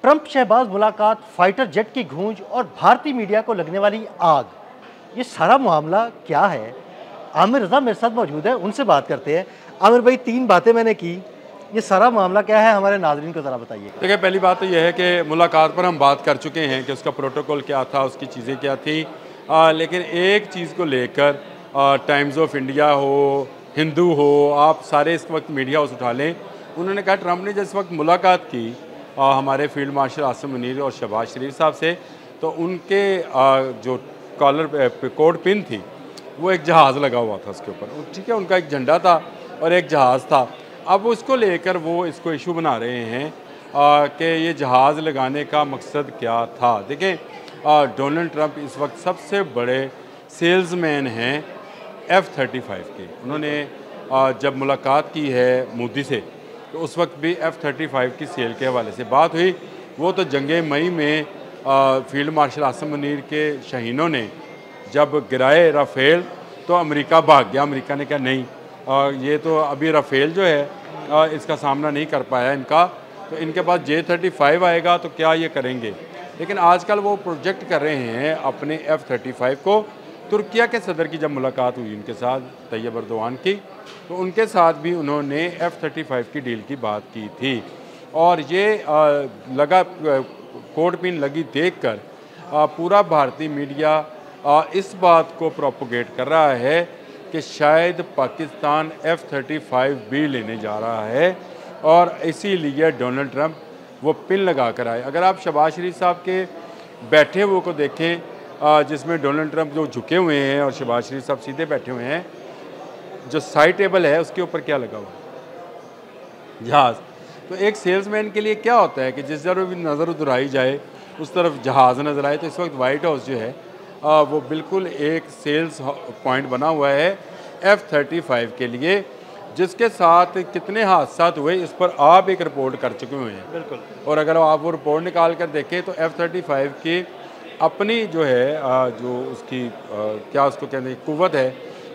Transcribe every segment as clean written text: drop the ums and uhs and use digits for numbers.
Trump Shahbaz मुलाकात, fighter jet की गूंज और भारतीय मीडिया को लगने वाली आग, ये सारा मामला क्या है? आमिर रज़ा मेरे साथ मौजूद है, उनसे बात करते हैं। आमिर भाई, 3 बातें मैंने की, ये सारा मामला क्या है, हमारे नाज़रीन को ज़रा बताइए। देखिए, पहली बात तो यह है कि मुलाकात पर हम बात कर चुके हैं कि उसका प्रोटोकॉल क्या था, उसकी चीज़ें क्या थी। लेकिन एक चीज़ को लेकर टाइम्स ऑफ इंडिया हो, हिंदू हो, आप सारे इस वक्त मीडिया हाउस उठा लें, उन्होंने कहा ट्रंप ने जिस वक्त मुलाकात की हमारे फील्ड मार्शल आसिम मुनीर और शहबाज शरीफ साहब से, तो उनके जो कॉलर कोट पिन थी वो एक जहाज़ लगा हुआ था उसके ऊपर। ठीक है, उनका एक झंडा था और एक जहाज़ था। अब उसको लेकर वो इसको इशू बना रहे हैं कि ये जहाज़ लगाने का मकसद क्या था। देखें, डोनाल्ड ट्रंप इस वक्त सबसे बड़े सेल्समैन हैं F-35 के। उन्होंने जब मुलाकात की है मोदी से, तो उस वक्त भी F-35 की सेल के हवाले से बात हुई। वो तो जंगे मई में फील्ड मार्शल आसिम मुनीर के शहीनों ने जब गिराए राफेल, तो अमेरिका भाग गया। अमेरिका ने कहा नहीं, ये तो अभी राफेल जो है इसका सामना नहीं कर पाया इनका, तो इनके पास J-35 आएगा तो क्या ये करेंगे। लेकिन आजकल वो प्रोजेक्ट कर रहे हैं अपने F-35 को। तुर्किया के सदर की जब मुलाकात हुई उनके साथ, तैयब अर्दोआन की, तो उनके साथ भी उन्होंने F-35 की डील की बात की थी। और ये लगा कोड पिन लगी देखकर पूरा भारतीय मीडिया इस बात को प्रोपोगेट कर रहा है कि शायद पाकिस्तान F-35 भी लेने जा रहा है और इसीलिए डोनाल्ड ट्रंप वो पिन लगा कर आए। अगर आप शहबाज शरीफ साहब के बैठे हुए को देखें, जिसमें डोनाल्ड ट्रंप जो झुके हुए हैं और शहबाज शरीफ साहब सीधे बैठे हुए हैं, जो साइड टेबल है उसके ऊपर क्या लगा हुआ है? जहाज़। तो एक सेल्समैन के लिए क्या होता है कि जिस तरफ भी नज़र उतराई जाए उस तरफ जहाज़ नज़र आए। तो इस वक्त वाइट हाउस जो है वो बिल्कुल एक सेल्स पॉइंट बना हुआ है F-35 के लिए, जिसके साथ कितने हादसा हुए इस पर आप एक रिपोर्ट कर चुके हुए हैं। बिल्कुल। और अगर आप वो रिपोर्ट निकाल कर देखें तो F-35 की अपनी जो है जो उसकी क्या उसको कहते हैं कुव्वत है,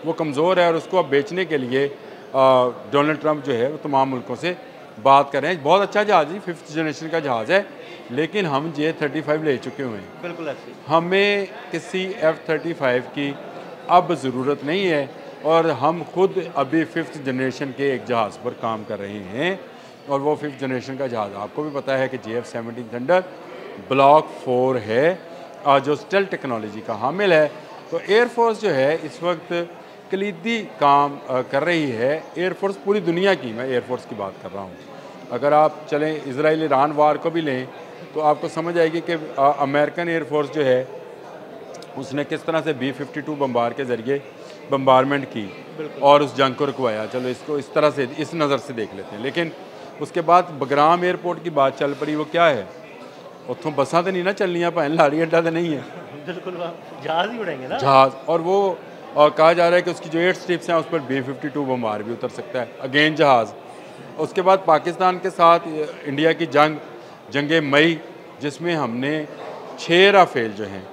वो कमज़ोर है और उसको अब बेचने के लिए डोनाल्ड ट्रंप जो है वो तमाम मुल्कों से बात कर रहे हैं। बहुत अच्छा जहाज़ है, 5th जनरेशन का जहाज़ है, लेकिन हम J-35 ले चुके हुए हैं। बिल्कुल ऐसे। हमें किसी F-35 की अब ज़रूरत नहीं है और हम खुद अभी 5th जनरेशन के एक जहाज़ पर काम कर रहे हैं। और वो 5th जनरेशन का जहाज़ आपको भी पता है कि JF-17 थंडर ब्लॉक 4 है जो स्टेल टेक्नोलॉजी का हामिल है। तो एयरफोर्स जो है इस वक्त कलीदी काम कर रही है। एयरफोर्स पूरी दुनिया की, मैं एयरफोर्स की बात कर रहा हूँ। अगर आप चलें इजराइल ईरान वार को भी लें तो आपको समझ आएगी कि अमेरिकन एयरफोर्स जो है उसने किस तरह से B-52 बम्बार के ज़रिए बम्बारमेंट की और उस जंग को रुकवाया। चलो इसको इस तरह से, इस नज़र से देख लेते हैं। लेकिन उसके बाद बगराम एयरपोर्ट की बात चल पड़ी, वो क्या है, उतों बसा तो नहीं ना चलनियाँ, भाई लाड़ी अड्डा तो नहीं है, बिल्कुल जहाज़ ही उड़ेंगे ना, जहाज़। और वो कहा जा रहा है कि उसकी जो 8 स्ट्रिप्स हैं उस पर B-52 बम्बार भी उतर सकता है, अगेन जहाज़। उसके बाद पाकिस्तान के साथ इंडिया की जंगे मई, जिसमें हमने 6 राफेल जो हैं,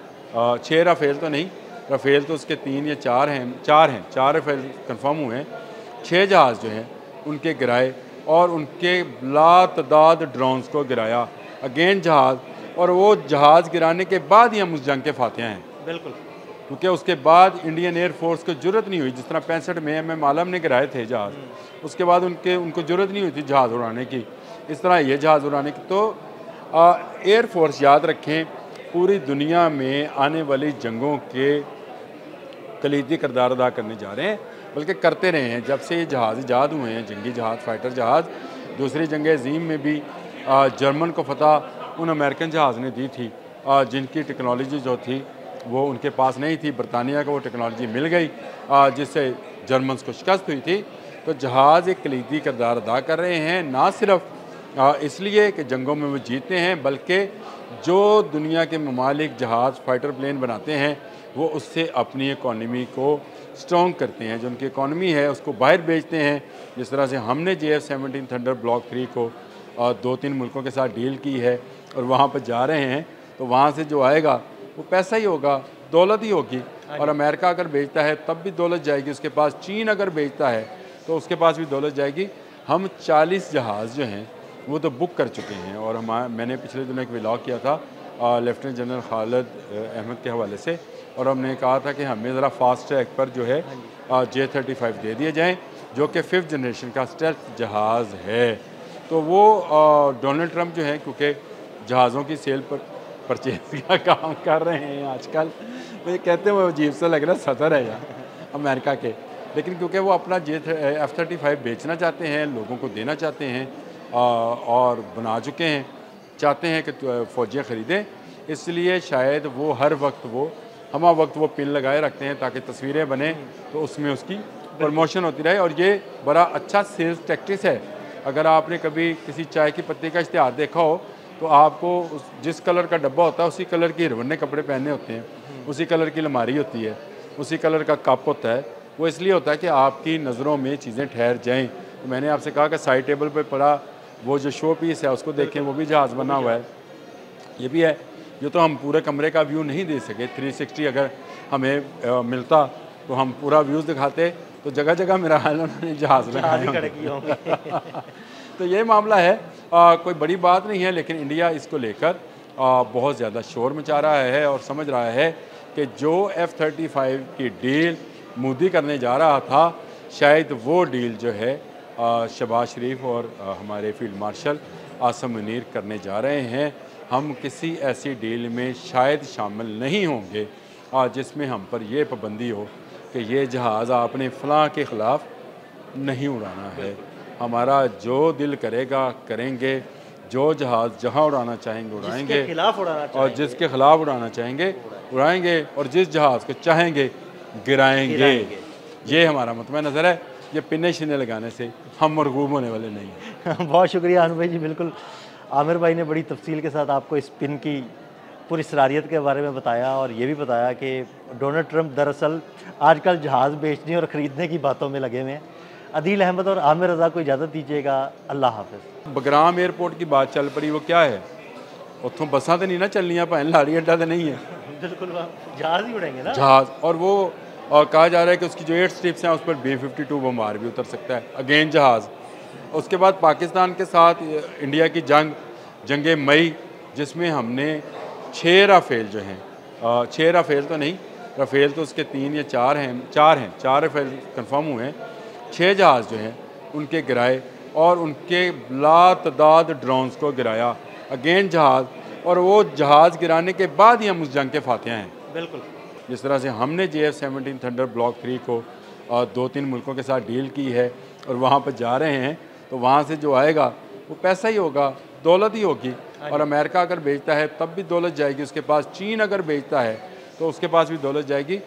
6 राफेल तो नहीं, राफेल तो उसके 3 या 4 हैं, 4 राफेल कंफर्म हुए हैं, 6 जहाज़ जो हैं उनके गिराए और उनके लातदाद ड्रोन्स को गिराया, अगेन जहाज़। और वो जहाज़ गिराने के बाद ही हम उस जंग के फातिहा हैं। बिल्कुल। क्योंकि उसके बाद इंडियन एयरफोर्स को जरूरत नहीं हुई, जिस तरह 65 में MM आलम ने गिराए थे जहाज़, उसके बाद उनको जरूरत नहीं हुई थी जहाज़ उड़ाने की, इस तरह ये जहाज़ उड़ाने की। तो एयरफोर्स याद रखें पूरी दुनिया में आने वाली जंगों के कलीदी किरदार अदा करने जा रहे हैं, बल्कि करते रहे हैं। जब से ये जहाज़ ईजाद हुए हैं, जंगी जहाज़, फाइटर जहाज़, दूसरी जंग अज़ीम में भी जर्मन को फतह उन अमेरिकन जहाज़ ने दी थी जिनकी टेक्नोलॉजी जो थी वो उनके पास नहीं थी। बरतानिया को वो टेक्नोलॉजी मिल गई जिससे जर्मन्स को शिकस्त हुई थी। तो जहाज़ एक कलीदी किरदार अदा कर रहे हैं, ना सिर्फ इसलिए कि जंगों में वो जीतते हैं, बल्कि जो दुनिया के ममालिक जहाज़ फाइटर प्लेन बनाते हैं वो उससे अपनी इकॉनमी को स्ट्रॉन्ग करते हैं। जो उनकी इकॉनमी है उसको बाहर बेचते हैं। जिस तरह से हमने JF-17 थंडर ब्लॉक 3 को 2-3 मुल्कों के साथ डील की है और वहाँ पर जा रहे हैं, तो वहाँ से जो आएगा वो पैसा ही होगा, दौलत ही होगी। और अमेरिका अगर बेचता है तब भी दौलत जाएगी उसके पास, चीन अगर बेचता है तो उसके पास भी दौलत जाएगी। हम 40 जहाज़ जो हैं वो तो बुक कर चुके हैं। और मैंने पिछले दिनों एक व्लॉग किया था लेफ्टिनेंट जनरल खालिद अहमद के हवाले से, और हमने कहा था कि हमें ज़रा फास्ट ट्रैक पर जो है J-35 दे दिए जाएँ, जो कि 5th जनरेशन का स्टेल्थ जहाज़ है। तो वो डोनाल्ड ट्रंप जो है, क्योंकि जहाज़ों की सेल पर परचेज का काम कर रहे हैं आजकल, तो ये कहते हैं वो अजीब सा लग रहा है, सदर है यार अमेरिका के, लेकिन क्योंकि वो अपना F-35 बेचना चाहते हैं, लोगों को देना चाहते हैं और बना चुके हैं, चाहते हैं कि फ़ौजियाँ ख़रीदें, इसलिए शायद वो हर वक्त वो हमा वक्त वो पिन लगाए रखते हैं ताकि तस्वीरें बने तो उसमें उसकी प्रमोशन होती रहे। और ये बड़ा अच्छा सेल्स टैक्टिक्स है। अगर आपने कभी किसी चाय की पत्ती का इश्तिहार देखा हो तो आपको जिस कलर का डब्बा होता है उसी कलर के हिरवन्ने कपड़े पहनने होते हैं, उसी कलर की अलमारी होती है, उसी कलर का कप होता है। वो इसलिए होता है कि आपकी नज़रों में चीज़ें ठहर जाएँ। तो मैंने आपसे कहा कि साइड टेबल पर पड़ा वो जो शो पीस है उसको देखें, वो भी जहाज़ बना हुआ है, ये भी है। ये तो हम पूरे कमरे का व्यू नहीं दे सके, 360 अगर हमें मिलता तो हम पूरा व्यूज़ दिखाते, तो जगह जगह मेरा हाल उन्होंने जहाज़ लगाए। तो ये मामला है, कोई बड़ी बात नहीं है, लेकिन इंडिया इसको लेकर बहुत ज़्यादा शोर मचा रहा है और समझ रहा है कि जो F-35 की डील मोदी करने जा रहा था, शायद वो डील जो है शहबाज शरीफ और हमारे फील्ड मार्शल आसिम मुनीर करने जा रहे हैं। हम किसी ऐसी डील में शायद शामिल नहीं होंगे जिसमें हम पर यह पाबंदी हो कि ये जहाज़ आपने फ़लाँ के ख़िलाफ़ नहीं उड़ाना है। हमारा जो दिल करेगा करेंगे, जो जहाज़ जहाँ उड़ाना चाहेंगे उड़ाएंगे, और जिसके ख़िलाफ़ उड़ाना चाहेंगे उड़ाएंगे, और जिस जहाज़ को चाहेंगे गिराएंगे। ये हमारा मतवा नज़र है। ये पिने शिने लगाने से हम मरगूब होने वाले नहीं हैं। बहुत शुक्रिया अनु भाई जी। बिल्कुल आमिर भाई ने बड़ी तफसील के साथ आपको इस पिन की पूरी सलाहियत के बारे में बताया, और ये भी बताया कि डोनाल्ड ट्रंप दरअसल आजकल जहाज़ बेचने और ख़रीदने की बातों में लगे हुए हैं। अदील अहमद और आमिर रज़ा को इजाज़त दीजिएगा। अल्लाह हाफ़िज़। बगराम एयरपोर्ट की बात चल पड़ी, वो क्या है? उत्थों बसां तो नहीं ना चलनियाँ, भावें लाड़ी अड्डा तो नहीं है, बिल्कुल जहाज़ ही उड़ेंगे ना, जहाज़। और वो कहा जा रहा है कि उसकी जो 8 स्ट्रिप्स हैं उस पर B-52 बमबार भी उतर सकता है, अगेन जहाज़। उसके बाद पाकिस्तान के साथ इंडिया की जंग मई, जिसमें हमने 6 राफेल जो हैं, 6 राफेल तो नहीं, राफेल तो उसके 3 या 4 हैं, 4 राफेल कन्फर्म हुए हैं, 6 जहाज़ जो हैं उनके गिराए, और उनके लातदाद ड्रोन्स को गिराया, अगेन जहाज़। और वो जहाज़ गिराने के बाद ही हम उस जंग के फातिहा हैं। बिल्कुल जिस तरह से हमने JF-17 थंडर ब्लॉक 3 को 2-3 मुल्कों के साथ डील की है और वहाँ पर जा रहे हैं, तो वहाँ से जो आएगा वो पैसा ही होगा, दौलत ही होगी। और अमेरिका अगर बेचता है तब भी दौलत जाएगी उसके पास, चीन अगर बेचता है तो उसके पास भी दौलत जाएगी।